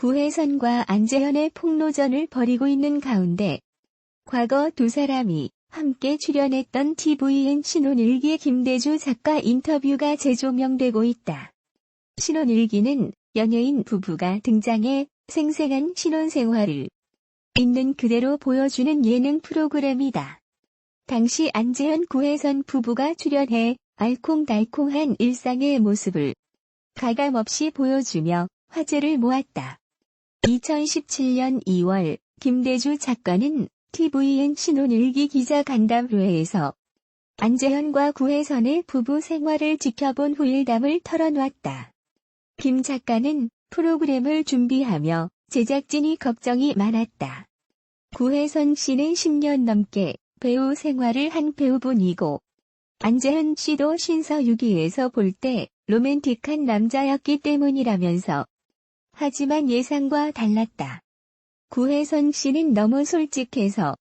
구혜선과 안재현의 폭로전을 벌이고 있는 가운데 과거 두 사람이 함께 출연했던 tvN 신혼일기 김대주 작가 인터뷰가 재조명되고 있다. 신혼일기는 연예인 부부가 등장해 생생한 신혼생활을 있는 그대로 보여주는 예능 프로그램이다. 당시 안재현 구혜선 부부가 출연해 알콩달콩한 일상의 모습을 가감없이 보여주며 화제를 모았다. 2017년 2월 김대주 작가는 tvN 신혼일기 기자간담회에서 안재현과 구혜선의 부부 생활을 지켜본 후일담을 털어놨다. 김 작가는 프로그램을 준비하며 제작진이 걱정이 많았다. 구혜선 씨는 10년 넘게 배우 생활을 한 배우분이고 안재현 씨도 신서유기에서 볼 때 로맨틱한 남자였기 때문이라면서 하지만 예상과 달랐다. 구혜선 씨는 너무 솔직해서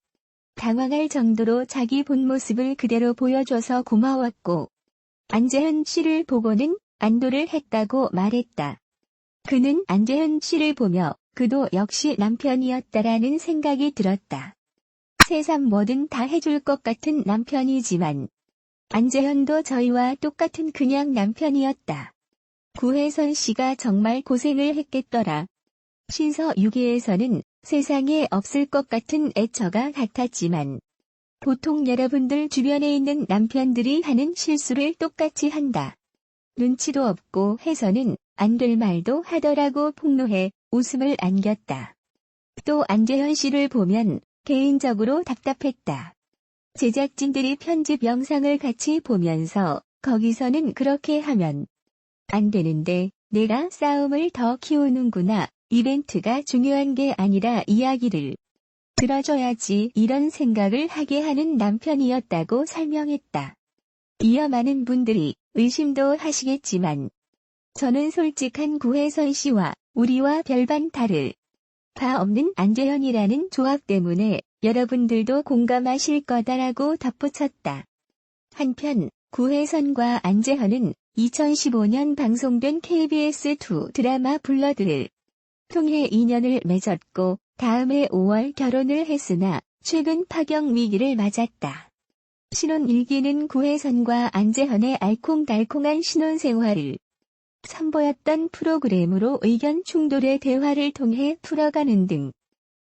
당황할 정도로 자기 본 모습을 그대로 보여줘서 고마웠고 안재현 씨를 보고는 안도를 했다고 말했다. 그는 안재현 씨를 보며 그도 역시 남편이었다라는 생각이 들었다. 세상 뭐든 다 해줄 것 같은 남편이지만 안재현도 저희와 똑같은 그냥 남편이었다. 구혜선 씨가 정말 고생을 했겠더라. 신서유기에서는 세상에 없을 것 같은 애처가 같았지만 보통 여러분들 주변에 있는 남편들이 하는 실수를 똑같이 한다. 눈치도 없고 해서는 안 될 말도 하더라고 폭로해 웃음을 안겼다. 또 안재현 씨를 보면 개인적으로 답답했다. 제작진들이 편집 영상을 같이 보면서 거기서는 그렇게 하면 안 되는데 내가 싸움을 더 키우는구나. 이벤트가 중요한 게 아니라 이야기를 들어줘야지 이런 생각을 하게 하는 남편이었다고 설명했다. 이어 많은 분들이 의심도 하시겠지만 저는 솔직한 구혜선 씨와 우리와 별반 다를 바 없는 안재현이라는 조합 때문에 여러분들도 공감하실 거다라고 덧붙였다. 한편 구혜선과 안재현은 2015년 방송된 KBS2 드라마 블러드를 통해 인연을 맺었고 다음해 5월 결혼을 했으나 최근 파경 위기를 맞았다. 신혼일기는 구혜선과 안재현의 알콩달콩한 신혼생활을 선보였던 프로그램으로 의견 충돌의 대화를 통해 풀어가는 등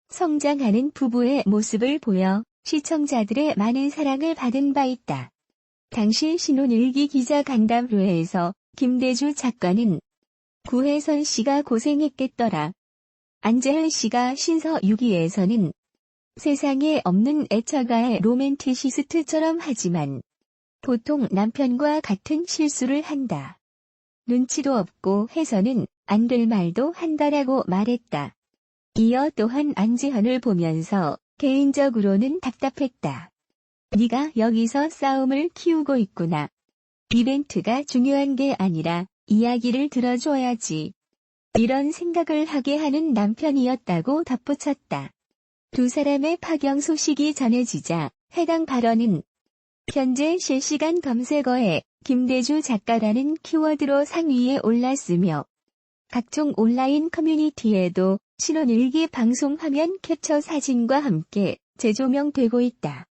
성장하는 부부의 모습을 보여 시청자들의 많은 사랑을 받은 바 있다. 당시 신혼일기 기자간담회에서 김대주 작가는 구혜선 씨가 고생했겠더라. 안재현 씨가 신서유기에서는 세상에 없는 애처가의 로맨티시스트처럼 하지만 보통 남편과 같은 실수를 한다. 눈치도 없고 해서는 안 될 말도 한다라고 말했다. 이어 또한 안재현을 보면서 개인적으로는 답답했다. 네가 여기서 싸움을 키우고 있구나. 이벤트가 중요한 게 아니라 이야기를 들어줘야지. 이런 생각을 하게 하는 남편이었다고 덧붙였다. 두 사람의 파경 소식이 전해지자 해당 발언은 현재 실시간 검색어에 김대주 작가라는 키워드로 상위에 올랐으며 각종 온라인 커뮤니티에도 신혼일기 방송 화면 캡처 사진과 함께 재조명되고 있다.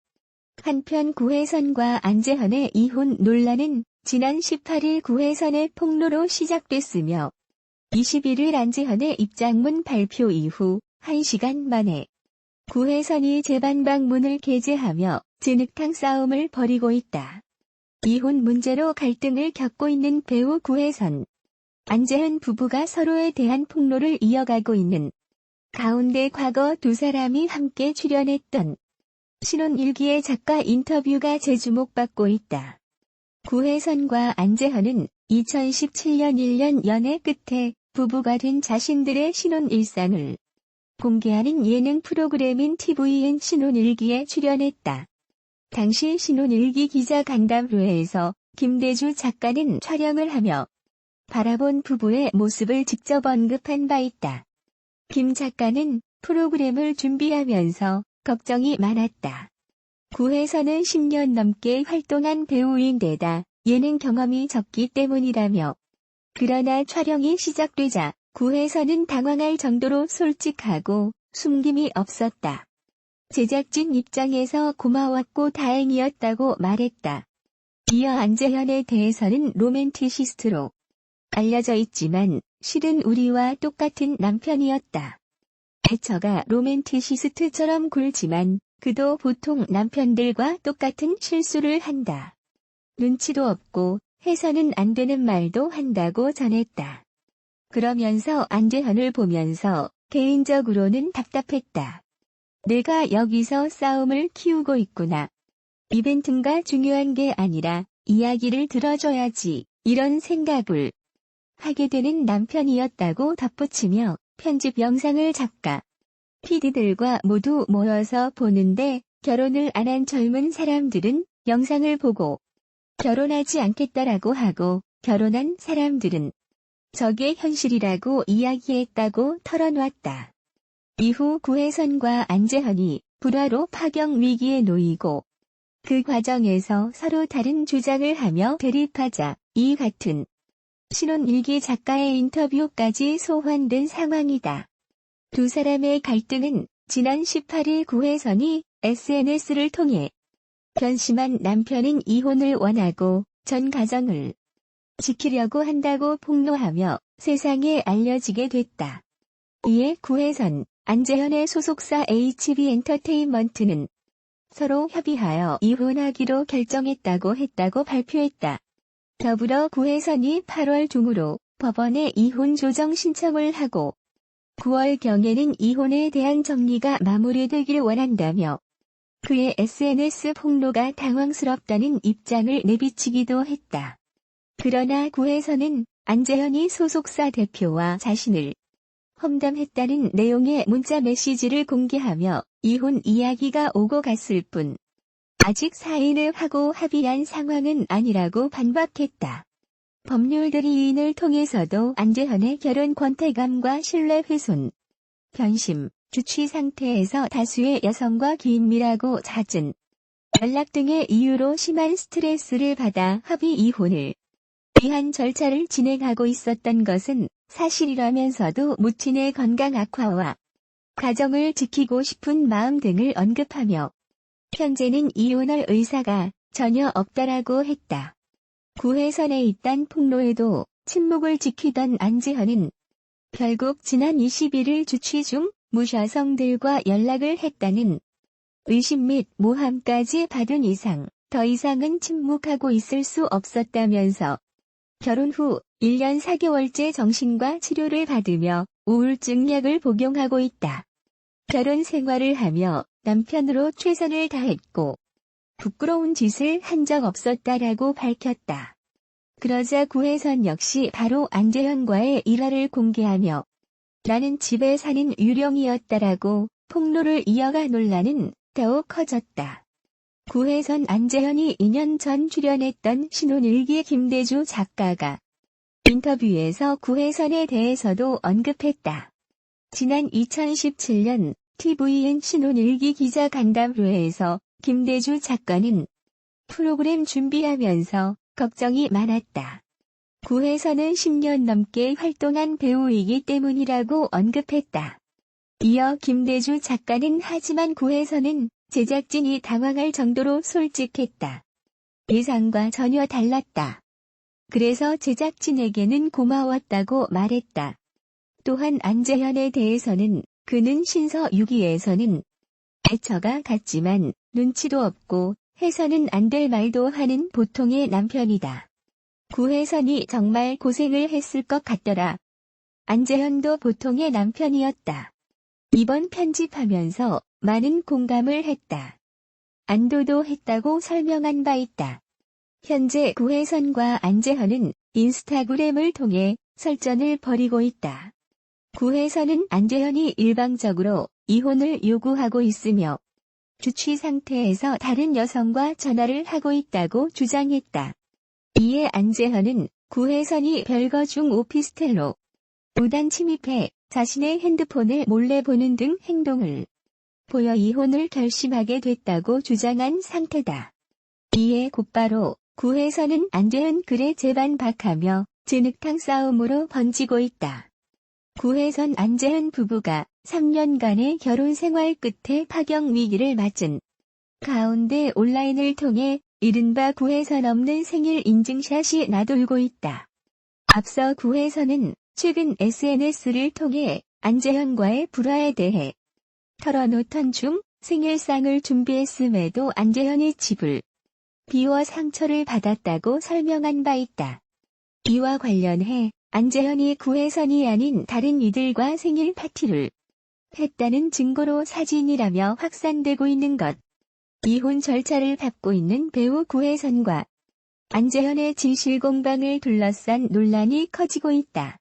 한편 구혜선과 안재현의 이혼 논란은 지난 18일 구혜선의 폭로로 시작됐으며 21일 안재현의 입장문 발표 이후 1시간 만에 구혜선이 재반 방문을 게재하며 진흙탕 싸움을 벌이고 있다. 이혼 문제로 갈등을 겪고 있는 배우 구혜선, 안재현 부부가 서로에 대한 폭로를 이어가고 있는 가운데 과거 두 사람이 함께 출연했던 신혼일기의 작가 인터뷰가 재주목받고 있다. 구혜선과 안재현은 2017년 1년 연애 끝에 부부가 된 자신들의 신혼 일상을 공개하는 예능 프로그램인 tvN 신혼일기에 출연했다. 당시 신혼일기 기자간담회에서 김대주 작가는 촬영을 하며 바라본 부부의 모습을 직접 언급한 바 있다. 김 작가는 프로그램을 준비하면서 걱정이 많았다. 구혜선은 10년 넘게 활동한 배우인데다 예능 경험이 적기 때문이라며 그러나 촬영이 시작되자 구혜선은 당황할 정도로 솔직하고 숨김이 없었다. 제작진 입장에서 고마웠고 다행이었다고 말했다. 이어 안재현에 대해서는 로맨티시스트로 알려져 있지만 실은 우리와 똑같은 남편이었다. 애처가 로맨티시스트처럼 굴지만 그도 보통 남편들과 똑같은 실수를 한다. 눈치도 없고 해서는 안 되는 말도 한다고 전했다. 그러면서 안재현을 보면서 개인적으로는 답답했다. 내가 여기서 싸움을 키우고 있구나. 이벤트가 중요한 게 아니라 이야기를 들어줘야지 이런 생각을 하게 되는 남편이었다고 덧붙이며 편집 영상을 작가, PD들과 모두 모여서 보는데 결혼을 안 한 젊은 사람들은 영상을 보고 결혼하지 않겠다라고 하고 결혼한 사람들은 저게 현실이라고 이야기했다고 털어놨다. 이후 구혜선과 안재현이 불화로 파경 위기에 놓이고 그 과정에서 서로 다른 주장을 하며 대립하자 이 같은 신혼일기 작가의 인터뷰까지 소환된 상황이다. 두 사람의 갈등은 지난 18일 구혜선이 SNS를 통해 변심한 남편인 이혼을 원하고 전 가정을 지키려고 한다고 폭로하며 세상에 알려지게 됐다. 이에 구혜선, 안재현의 소속사 HB엔터테인먼트는 서로 협의하여 이혼하기로 결정했다고 발표했다. 더불어 구혜선이 8월 중으로 법원에 이혼 조정 신청을 하고 9월경에는 이혼에 대한 정리가 마무리되길 원한다며 그의 SNS 폭로가 당황스럽다는 입장을 내비치기도 했다. 그러나 구혜선은 안재현이 소속사 대표와 자신을 험담했다는 내용의 문자 메시지를 공개하며 이혼 이야기가 오고 갔을 뿐 아직 사인을 하고 합의한 상황은 아니라고 반박했다. 법률들이 이인을 통해서도 안재현의 결혼 권태감과 신뢰 훼손, 변심, 주취 상태에서 다수의 여성과 긴밀하고 잦은 연락 등의 이유로 심한 스트레스를 받아 합의 이혼을 위한 절차를 진행하고 있었던 것은 사실이라면서도 무친의 건강 악화와 가정을 지키고 싶은 마음 등을 언급하며 현재는 이혼할 의사가 전혀 없다라고 했다. 구혜선의 이딴 폭로에도 침묵을 지키던 안재현은 결국 지난 21일 주취 중 무여성들과 연락을 했다는 의심 및 모함까지 받은 이상 더 이상은 침묵하고 있을 수 없었다면서 결혼 후 1년 4개월째 정신과 치료를 받으며 우울증 약을 복용하고 있다. 결혼 생활을 하며 남편으로 최선을 다했고 부끄러운 짓을 한 적 없었다라고 밝혔다. 그러자 구혜선 역시 바로 안재현과의 일화를 공개하며 나는 집에 사는 유령이었다라고 폭로를 이어가 논란은 더욱 커졌다. 구혜선 안재현이 2년 전 출연했던 신혼일기 김대주 작가가 인터뷰에서 구혜선에 대해서도 언급했다. 지난 2017년 TVN 신혼일기 기자 간담회에서 김대주 작가는 프로그램 준비하면서 걱정이 많았다. 구혜선은 10년 넘게 활동한 배우이기 때문이라고 언급했다. 이어 김대주 작가는 하지만 구혜선은 제작진이 당황할 정도로 솔직했다. 예상과 전혀 달랐다. 그래서 제작진에게는 고마웠다고 말했다. 또한 안재현에 대해서는 그는 신서 6기에서는 애처가 같지만 눈치도 없고 해서는 안 될 말도 하는 보통의 남편이다. 구혜선이 정말 고생을 했을 것 같더라. 안재현도 보통의 남편이었다. 이번 편집하면서 많은 공감을 했다. 안도도 했다고 설명한 바 있다. 현재 구혜선과 안재현은 인스타그램을 통해 설전을 벌이고 있다. 구혜선은 안재현이 일방적으로 이혼을 요구하고 있으며 주취 상태에서 다른 여성과 전화를 하고 있다고 주장했다. 이에 안재현은 구혜선이 별거 중 오피스텔로 무단 침입해 자신의 핸드폰을 몰래 보는 등 행동을 보여 이혼을 결심하게 됐다고 주장한 상태다. 이에 곧바로 구혜선은 안재현 글에 재반박하며 진흙탕 싸움으로 번지고 있다. 구혜선 안재현 부부가 3년간의 결혼 생활 끝에 파경 위기를 맞은 가운데 온라인을 통해 이른바 구혜선 없는 생일 인증샷이 나돌고 있다. 앞서 구혜선은 최근 SNS를 통해 안재현과의 불화에 대해 털어놓던 중 생일상을 준비했음에도 안재현이 집을 비워 상처를 받았다고 설명한 바 있다. 이와 관련해 안재현이 구혜선이 아닌 다른 이들과 생일 파티를 했다는 증거로 사진이라며 확산되고 있는 것. 이혼 절차를 밟고 있는 배우 구혜선과 안재현의 진실 공방을 둘러싼 논란이 커지고 있다.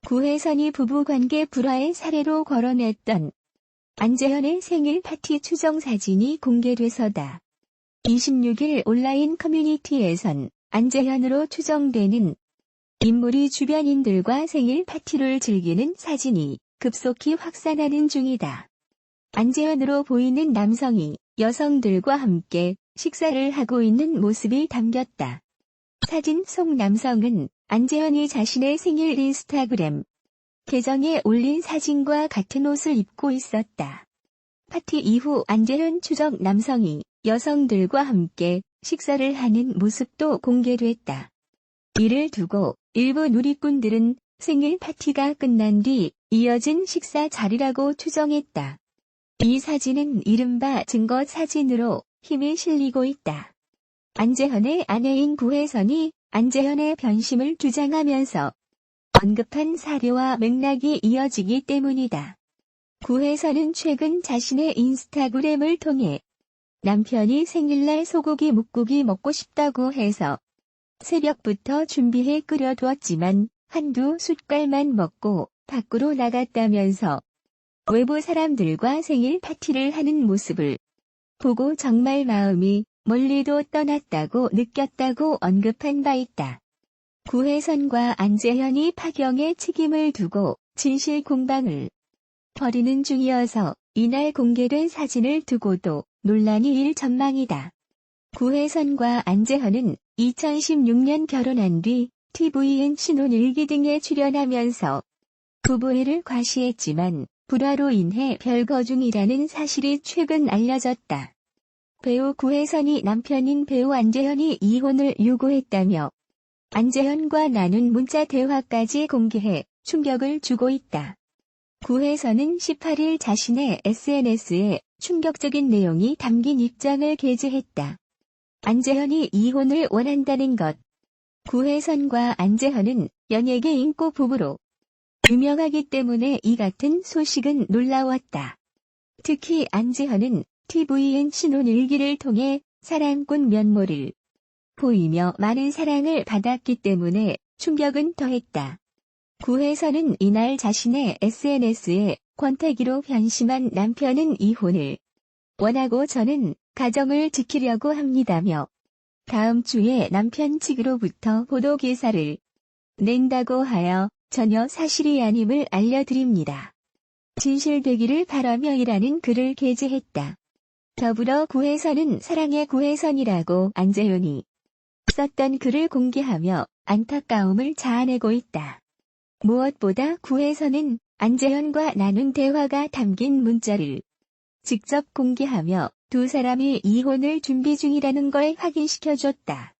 구혜선이 부부관계 불화의 사례로 거론했던 안재현의 생일 파티 추정 사진이 공개돼서다. 26일 온라인 커뮤니티에선 안재현으로 추정되는 인물이 주변인들과 생일 파티를 즐기는 사진이 급속히 확산하는 중이다. 안재현으로 보이는 남성이 여성들과 함께 식사를 하고 있는 모습이 담겼다. 사진 속 남성은 안재현이 자신의 생일 인스타그램 계정에 올린 사진과 같은 옷을 입고 있었다. 파티 이후 안재현 추정 남성이 여성들과 함께 식사를 하는 모습도 공개됐다. 이를 두고 일부 누리꾼들은 생일 파티가 끝난 뒤 이어진 식사 자리라고 추정했다. 이 사진은 이른바 증거 사진으로 힘이 실리고 있다. 안재현의 아내인 구혜선이 안재현의 변심을 주장하면서 언급한 사례와 맥락이 이어지기 때문이다. 구혜선은 최근 자신의 인스타그램을 통해 남편이 생일날 소고기 묵고기 먹고 싶다고 해서 새벽부터 준비해 끓여두었지만 한두 숟갈만 먹고 밖으로 나갔다면서 외부 사람들과 생일 파티를 하는 모습을 보고 정말 마음이 멀리도 떠났다고 느꼈다고 언급한 바 있다. 구혜선과 안재현이 파경에 책임을 두고 진실 공방을 벌이는 중이어서 이날 공개된 사진을 두고도 논란이 일 전망이다. 구혜선과 안재현은 2016년 결혼한 뒤 tvN 신혼일기 등에 출연하면서 부부애를 과시했지만 불화로 인해 별거 중이라는 사실이 최근 알려졌다. 배우 구혜선이 남편인 배우 안재현이 이혼을 요구했다며 안재현과 나눈 문자 대화까지 공개해 충격을 주고 있다. 구혜선은 18일 자신의 SNS에 충격적인 내용이 담긴 입장을 게재했다. 안재현이 이혼을 원한다는 것. 구혜선과 안재현은 연예계 인고 부부로 유명하기 때문에 이 같은 소식은 놀라웠다. 특히 안재현은 tvN 신혼일기를 통해 사랑꾼 면모를 보이며 많은 사랑을 받았기 때문에 충격은 더했다. 구혜선은 이날 자신의 SNS에 권태기로 변심한 남편은 이혼을 원하고 저는 가정을 지키려고 합니다며 다음 주에 남편 측으로부터 보도기사를 낸다고 하여 전혀 사실이 아님을 알려드립니다. 진실되기를 바라며이라는 글을 게재했다. 더불어 구혜선은 사랑의 구혜선이라고 안재현이 썼던 글을 공개하며 안타까움을 자아내고 있다. 무엇보다 구혜선은 안재현과 나눈 대화가 담긴 문자를 직접 공개하며 두 사람이 이혼을 준비 중이라는 걸 확인시켜줬다.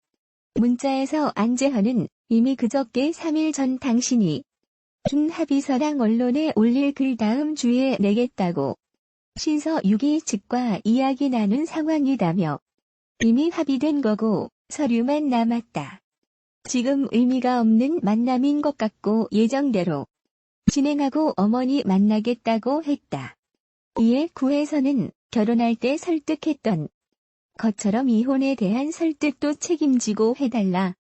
문자에서 안재현은 이미 그저께 3일 전 당신이 준 합의서랑 언론에 올릴 글 다음 주에 내겠다고 신서 6위 측과 이야기 나눈 상황이다며 이미 합의된 거고 서류만 남았다. 지금 의미가 없는 만남인 것 같고 예정대로 진행하고 어머니 만나겠다고 했다. 이에 구혜선은 결혼할 때 설득했던 것처럼 이혼에 대한 설득도 책임지고 해달라.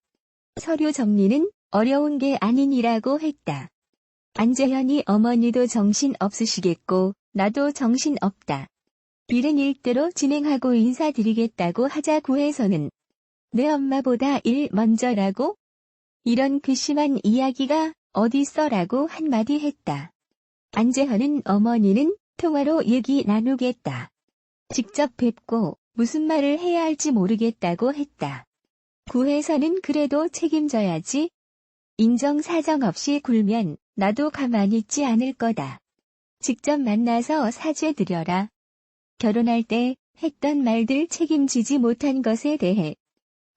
서류 정리는 어려운 게 아니니라고 했다. 안재현이 어머니도 정신 없으시겠고 나도 정신 없다. 일은 일대로 진행하고 인사드리겠다고 하자 구혜선은 내 엄마보다 일 먼저라고? 이런 괘씸한 이야기가 어딨어라고 한마디 했다. 안재현은 어머니는 통화로 얘기 나누겠다. 직접 뵙고 무슨 말을 해야 할지 모르겠다고 했다. 구혜선은 그래도 책임져야지. 인정사정 없이 굴면 나도 가만히 있지 않을 거다. 직접 만나서 사죄드려라. 결혼할 때 했던 말들 책임지지 못한 것에 대해.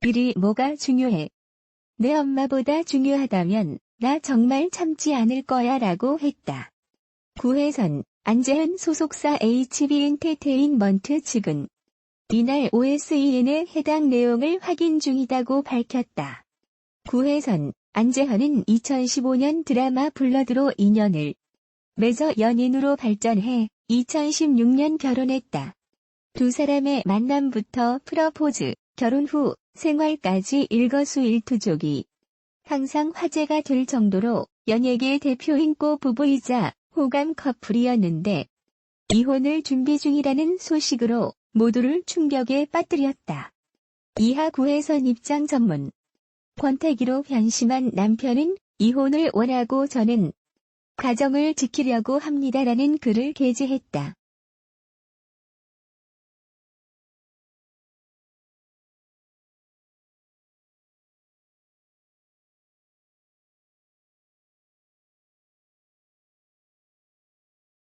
일이 뭐가 중요해? 내 엄마보다 중요하다면 나 정말 참지 않을 거야 라고 했다. 구혜선, 안재현 소속사 HB엔터테인먼트 측은 이날 OSEN에 해당 내용을 확인 중이다고 밝혔다. 구혜선, 안재현은 2015년 드라마 블러드로 인연을 맺어 연인으로 발전해 2016년 결혼했다. 두 사람의 만남부터 프러포즈, 결혼 후 생활까지 일거수일투족이 항상 화제가 될 정도로 연예계 대표 인고 부부이자 호감 커플이었는데 이혼을 준비 중이라는 소식으로 모두를 충격에 빠뜨렸다. 이하 구혜선 입장 전문. 권태기로 변심한 남편은 이혼을 원하고 저는 가정을 지키려고 합니다라는 글을 게재했다.